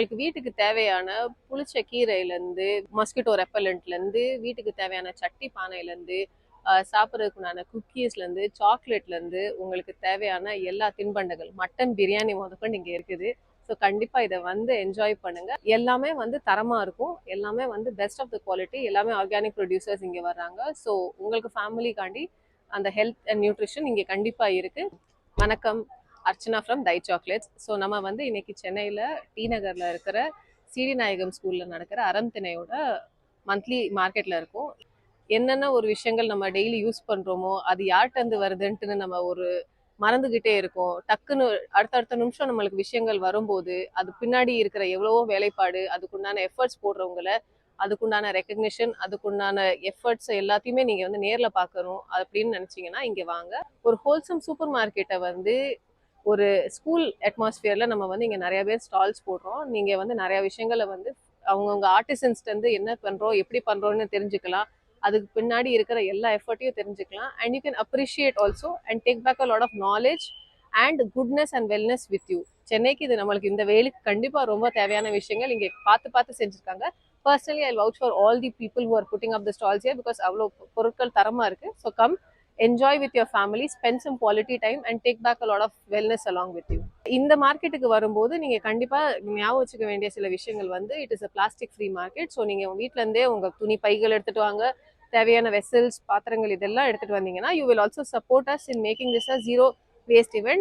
உங்களுக்கு வீட்டுக்கு தேவையான புளிச்ச கீரையிலேருந்து மஸ்கிட்டோ ரெப்பலண்ட்லேருந்து வீட்டுக்கு தேவையான சட்டி பானையிலேருந்து சாப்பிட்றதுக்குண்டான குக்கீஸ்லேருந்து சாக்லேட்லேருந்து உங்களுக்கு தேவையான எல்லா தின்பண்டங்கள் மட்டன் பிரியாணி முதற்கொண்டு இங்கே இருக்குது. ஸோ கண்டிப்பாக இதை வந்து என்ஜாய் பண்ணுங்க. எல்லாமே வந்து தரமாக இருக்கும், எல்லாமே வந்து பெஸ்ட் ஆஃப் த குவாலிட்டி, எல்லாமே ஆர்கானிக் ப்ரொடியூசர்ஸ் இங்கே வர்றாங்க. ஸோ உங்களுக்கு ஃபேமிலிக்காண்டி அந்த ஹெல்த் அண்ட் நியூட்ரிஷன் இங்கே கண்டிப்பாக இருக்கு. வணக்கம், Archana from Thai chocolates. So நம்ம வந்து இன்னைக்கு சென்னையில் டி நகரில் இருக்கிற சிடி நாயகம் ஸ்கூலில் நடக்கிற அறம் திணையோட மந்த்லி மார்க்கெட்டில் இருக்கும். என்னென்ன ஒரு விஷயங்கள் நம்ம டெய்லி யூஸ் பண்ணுறோமோ அது யார்கிட்டருந்து வருதுன்ட்டுன்னு நம்ம ஒரு மறந்துக்கிட்டே இருக்கோம். டக்குன்னு அடுத்தடுத்த நிமிஷம் நம்மளுக்கு விஷயங்கள் வரும்போது அது பின்னாடி இருக்கிற எவ்வளவோ வேலைப்பாடு, அதுக்குண்டான எஃபர்ட்ஸ் போடுறவங்கள, அதுக்குண்டான ரெக்கக்னிஷன், அதுக்குண்டான எஃபர்ட்ஸ் எல்லாத்தையுமே நீங்கள் வந்து நேரில் பார்க்கணும் அப்படின்னு நினச்சிங்கன்னா இங்கே வாங்க. ஒரு ஹோல்சம் சூப்பர் மார்க்கெட்டை வந்து ஒரு ஸ்கூல் அட்மாஸ்பியர்ல நம்ம வந்து இங்கே நிறைய பேர் ஸ்டால்ஸ் போடுறோம். நீங்கள் வந்து நிறைய விஷயங்களை வந்து அவங்கவுங்க ஆர்டிசன்ஸ்லேருந்து என்ன பண்ணுறோம், எப்படி பண்ணுறோன்னு தெரிஞ்சுக்கலாம். அதுக்கு பின்னாடி இருக்கிற எல்லா எஃபர்ட்டையும் தெரிஞ்சுக்கலாம். And you can appreciate also and take back a lot of knowledge and goodness and wellness with you. சென்னைக்கு இது நம்மளுக்கு இந்த வேலைக்கு கண்டிப்பாக ரொம்ப தேவையான விஷயங்கள் இங்கே பார்த்து பார்த்து செஞ்சுருக்காங்க. Personally I vouch for all the people who are putting up the stalls here because அவ்வளோ பொருட்கள் தரமாக இருக்குது. So come enjoy with your family, spend some quality time and take back a lot of wellness along with you. இந்த மார்க்கெட்டுக்கு வரும்போது நீங்க கண்டிப்பா ஞாபகம் வச்சுக்க வேண்டிய சில விஷயங்கள் வந்து it is a plastic free market. So நீங்க உங்க வீட்ல இருந்தே உங்க துணி பைகள் எடுத்துட்டு வாங்க, தேவையான வெசல்ஸ் பாத்திரங்கள் இதெல்லாம் எடுத்துட்டு வந்தீங்கன்னா you will also support us in making this a zero waste event.